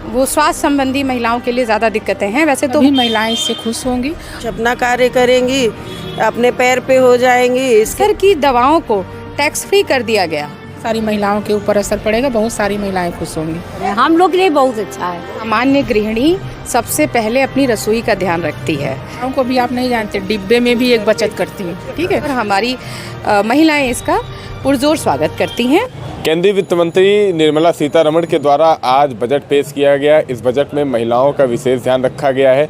वो स्वास्थ्य संबंधी महिलाओं के लिए ज़्यादा दिक्कतें हैं। वैसे तो महिलाएं इससे खुश होंगी, अपना कार्य करेंगी, अपने पैर पे हो जाएंगी। कैंसर की दवाओं को टैक्स फ्री कर दिया गया। सारी महिलाओं के ऊपर असर पड़ेगा, बहुत सारी महिलाएं खुश होंगी। हम लोग के लिए बहुत अच्छा है। सामान्य गृहिणी सबसे पहले अपनी रसोई का ध्यान रखती है। उनको भी आप नहीं जानते, डिब्बे में भी एक बचत करती हैं, ठीक है। और हमारी महिलाएं इसका पुरजोर स्वागत करती हैं। केंद्रीय वित्त मंत्री निर्मला सीतारमण के द्वारा आज बजट पेश किया गया। इस बजट में महिलाओं का विशेष ध्यान रखा गया है,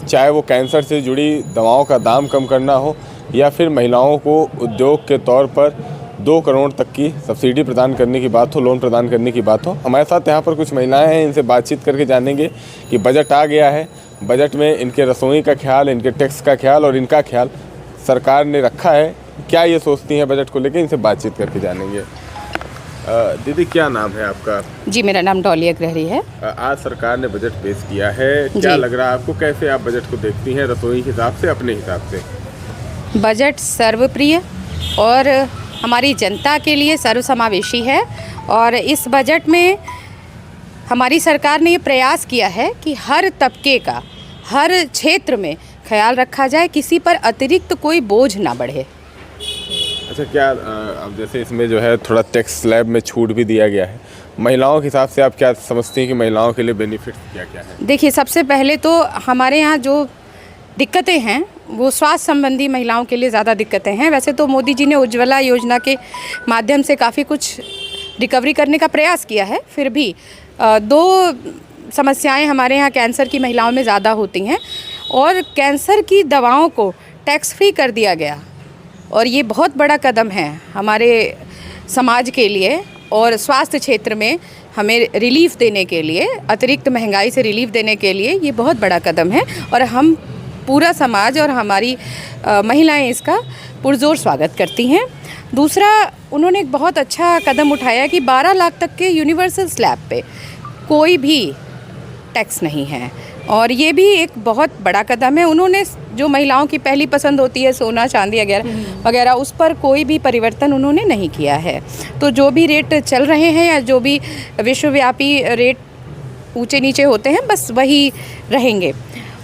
चाहे वो कैंसर से जुड़ी दवाओं का दाम कम करना हो या फिर महिलाओं को उद्योग के तौर पर 2 करोड़ तक की सब्सिडी प्रदान करने की बात हो, लोन प्रदान करने की बात हो। हमारे साथ यहाँ पर कुछ महिलाएं हैं, इनसे बातचीत करके जानेंगे कि बजट आ गया है, बजट में इनके रसोई का ख्याल, इनके टैक्स का ख्याल और इनका ख्याल सरकार ने रखा है। क्या ये सोचती हैं बजट को लेकर, इनसे बातचीत करके जानेंगे। दीदी, क्या नाम है आपका? जी, मेरा नाम डॉली अग्रहरी है। आज सरकार ने बजट पेश किया है, क्या लग रहा है आपको? कैसे आप बजट को देखती हैं, रसोई के हिसाब से, अपने हिसाब से? बजट सर्वप्रिय और हमारी जनता के लिए सर्वसमावेशी है और इस बजट में हमारी सरकार ने ये प्रयास किया है कि हर तबके का, हर क्षेत्र में ख्याल रखा जाए, किसी पर अतिरिक्त कोई बोझ ना बढ़े। अच्छा, क्या अब जैसे इसमें जो है थोड़ा टैक्स स्लैब में छूट भी दिया गया है, महिलाओं के हिसाब से आप क्या समझती हैं कि महिलाओं के लिए बेनिफिट क्या क्या है? देखिए, सबसे पहले तो हमारे यहाँ जो दिक्कतें हैं वो स्वास्थ्य संबंधी महिलाओं के लिए ज़्यादा दिक्कतें हैं। वैसे तो मोदी जी ने उज्ज्वला योजना के माध्यम से काफ़ी कुछ रिकवरी करने का प्रयास किया है, फिर भी 2 समस्याएं हमारे यहाँ कैंसर की महिलाओं में ज़्यादा होती हैं और कैंसर की दवाओं को टैक्स फ्री कर दिया गया और ये बहुत बड़ा कदम है हमारे समाज के लिए और स्वास्थ्य क्षेत्र में हमें रिलीफ देने के लिए, अतिरिक्त महंगाई से रिलीफ देने के लिए ये बहुत बड़ा कदम है और हम पूरा समाज और हमारी महिलाएं इसका पुरजोर स्वागत करती हैं। दूसरा, उन्होंने एक बहुत अच्छा कदम उठाया कि 12 लाख तक के यूनिवर्सल स्लैब पे कोई भी टैक्स नहीं है और ये भी एक बहुत बड़ा कदम है। उन्होंने जो महिलाओं की पहली पसंद होती है सोना चांदी वगैरह उस पर कोई भी परिवर्तन उन्होंने नहीं किया है। तो जो भी रेट चल रहे हैं या जो भी विश्वव्यापी रेट ऊंचे नीचे होते हैं बस वही रहेंगे।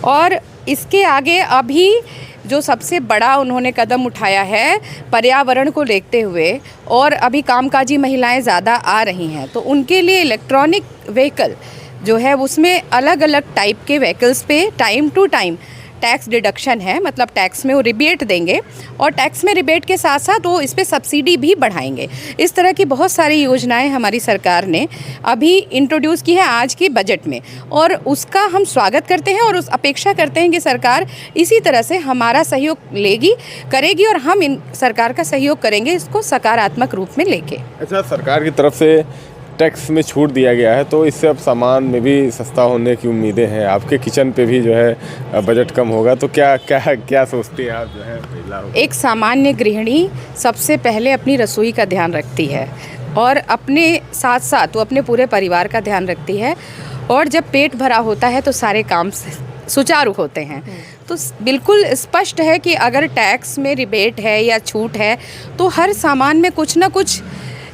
और इसके आगे अभी जो सबसे बड़ा उन्होंने कदम उठाया है पर्यावरण को देखते हुए, और अभी कामकाजी महिलाएं ज़्यादा आ रही हैं तो उनके लिए इलेक्ट्रॉनिक व्हीकल जो है उसमें अलग अलग टाइप के व्हीकल्स पे time to time tax deduction है, मतलब टैक्स में वो रिबेट देंगे और टैक्स में रिबेट के साथ साथ वो इस पे सब्सिडी भी बढ़ाएंगे। इस तरह की बहुत सारी योजनाएं हमारी सरकार ने अभी इंट्रोड्यूस की है आज की बजट में और उसका हम स्वागत करते हैं और उस अपेक्षा करते हैं कि सरकार इसी तरह से हमारा सहयोग करेगी और हम इन सरकार का सहयोग करेंगे इसको सकारात्मक रूप में लेके। अच्छा, सरकार की तरफ से टैक्स में छूट दिया गया है तो इससे अब सामान में भी सस्ता होने की उम्मीदें हैं, आपके किचन पे भी जो है बजट कम होगा, तो क्या सोचती हैं आप जो है महिला? एक सामान्य गृहिणी सबसे पहले अपनी रसोई का ध्यान रखती है और अपने साथ साथ वो अपने पूरे परिवार का ध्यान रखती है और जब पेट भरा होता है तो सारे काम सुचारू होते हैं। तो बिल्कुल स्पष्ट है कि अगर टैक्स में रिबेट है या छूट है तो हर सामान में कुछ ना कुछ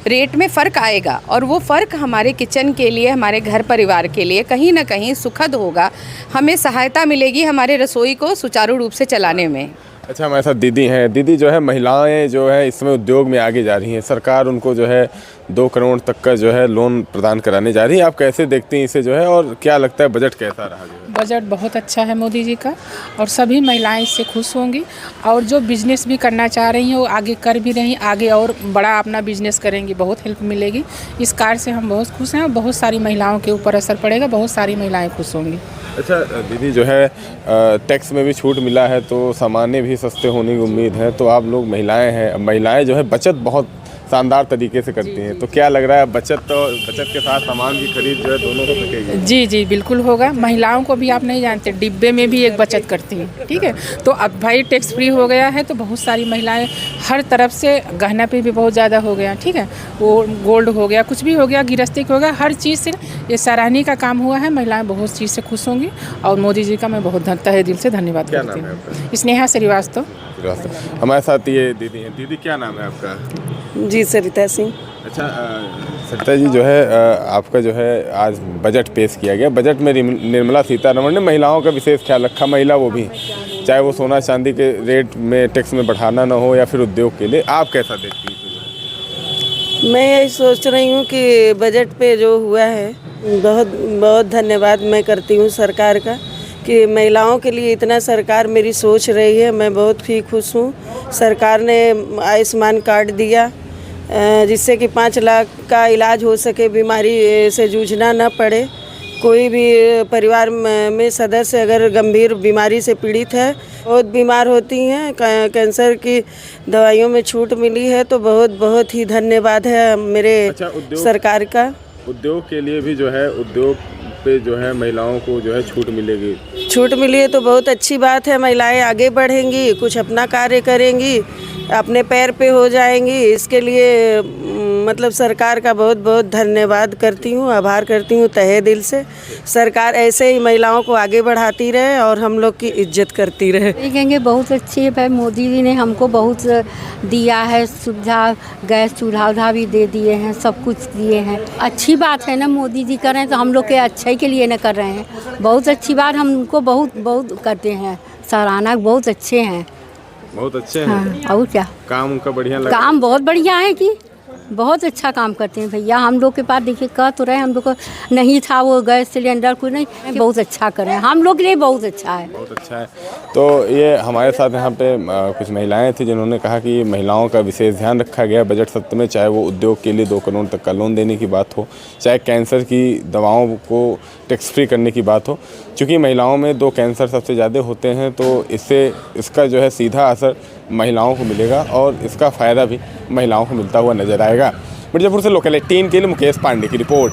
रेट में फ़र्क आएगा और वो फ़र्क हमारे किचन के लिए, हमारे घर परिवार के लिए कहीं ना कहीं सुखद होगा, हमें सहायता मिलेगी हमारे रसोई को सुचारू रूप से चलाने में। अच्छा, हमारे साथ दीदी हैं। दीदी, जो है महिलाएं जो है इस समय उद्योग में आगे जा रही हैं, सरकार उनको जो है 2 करोड़ तक का जो है लोन प्रदान कराने जा रही है, आप कैसे देखती हैं इसे जो है और क्या लगता है बजट कैसा रहा? जो है बजट बहुत अच्छा है मोदी जी का और सभी महिलाएं इससे खुश होंगी और जो बिजनेस भी करना चाह रही हैं वो आगे कर भी रही, आगे और बड़ा अपना बिजनेस करेंगी, बहुत हेल्प मिलेगी। इस कार्य से हम बहुत खुश हैं और बहुत सारी महिलाओं के ऊपर असर पड़ेगा, बहुत सारी महिलाएं खुश होंगी। अच्छा दीदी, जो है टैक्स में भी छूट मिला है तो सामान्य भी सस्ते होने की उम्मीद है, तो आप लोग महिलाएं हैं, महिलाएं जो है बचत बहुत शानदार तरीके से करती हैं, तो क्या लग रहा है बचत के साथ सामान की खरीद जो है दोनों हो सकेगी? जी जी बिल्कुल होगा। महिलाओं को भी आप नहीं जानते, डिब्बे में भी एक बचत करती हैं, ठीक है। तो अब भाई टैक्स फ्री हो गया है तो बहुत सारी महिलाएं हर तरफ से, गहना पे भी बहुत ज़्यादा हो गया, ठीक है, वो गोल्ड हो गया, कुछ भी हो गया, गृहस्थी हो गया, हर चीज़ से ये सराहनीय का काम हुआ है। महिलाएं बहुत चीज़ से खुश होंगी और मोदी जी का मैं बहुत तहे दिल से धन्यवाद करती हूँ। स्नेहा श्रीवास्तव हमारे साथ ये दीदी हैं। दीदी, क्या नाम है आपका? जी सरिता सिंह। अच्छा सरिता जी, जो है आपका जो है आज बजट पेश किया गया। बजट में निर्मला सीतारमण ने महिलाओं का विशेष ख्याल रखा, महिला वो भी, चाहे वो सोना चांदी के रेट में टैक्स में बढ़ाना ना हो या फिर उद्योग के लिए। आप कैसा देखती हैं? मैं यही सोच रही हूँ कि बजट पे जो हुआ है, बहुत बहुत धन्यवाद मैं करती हूँ सरकार का कि महिलाओं के लिए इतना सरकार मेरी सोच रही है। मैं बहुत ही खुश हूँ। सरकार ने आयुष्मान कार्ड दिया जिससे कि 5 लाख का इलाज हो सके, बीमारी से जूझना न पड़े। कोई भी परिवार में सदस्य अगर गंभीर बीमारी से पीड़ित है, बहुत बीमार होती हैं, कैंसर की दवाइयों में छूट मिली है, तो बहुत बहुत ही धन्यवाद है मेरे सरकार का। उद्योग के लिए भी जो है, उद्योग पे जो है महिलाओं को जो है छूट मिलेगी। छूट मिली है तो बहुत अच्छी बात है। महिलाएं आगे बढ़ेंगी, कुछ अपना कार्य करेंगी, अपने पैर पे हो जाएंगी। इसके लिए मतलब सरकार का बहुत बहुत धन्यवाद करती हूँ, आभार करती हूँ तहे दिल से। सरकार ऐसे ही महिलाओं को आगे बढ़ाती रहे और हम लोग की इज्जत करती रहे। कहेंगे बहुत अच्छी है भाई, मोदी जी ने हमको बहुत दिया है सुविधा, गैस चूल्हा भी दे दिए हैं, सब कुछ दिए हैं। अच्छी बात है ना, मोदी जी कर रहे हैं तो हम लोग के अच्छे के लिए ना कर रहे हैं। बहुत अच्छी बात, हम उनको बहुत बहुत करते हैं सराहना, बहुत अच्छे हैं, बहुत अच्छे हैं। हाँ, और क्या काम उनका बढ़िया लगा? काम बहुत बढ़िया है कि बहुत अच्छा काम करते हैं भैया। हम लोग के पास देखिए कह तो रहे हम लोग को नहीं था वो गैस सिलेंडर, कोई नहीं, बहुत अच्छा करें हम लोग के लिए, बहुत अच्छा है, बहुत अच्छा है। तो ये हमारे साथ यहाँ पे कुछ महिलाएं थी जिन्होंने कहा कि महिलाओं का विशेष ध्यान रखा गया बजट सत्र में, चाहे वो उद्योग के लिए 2 करोड़ तक का लोन देने की बात हो, चाहे कैंसर की दवाओं को टैक्स फ्री करने की बात हो। चूँकि महिलाओं में 2 कैंसर सबसे ज़्यादा होते हैं, तो इसका जो है सीधा असर महिलाओं को मिलेगा और इसका फ़ायदा भी महिलाओं को मिलता हुआ नजर आएगा। मिर्ज़ापुर से लोकल 18 के लिए मुकेश पांडे की रिपोर्ट।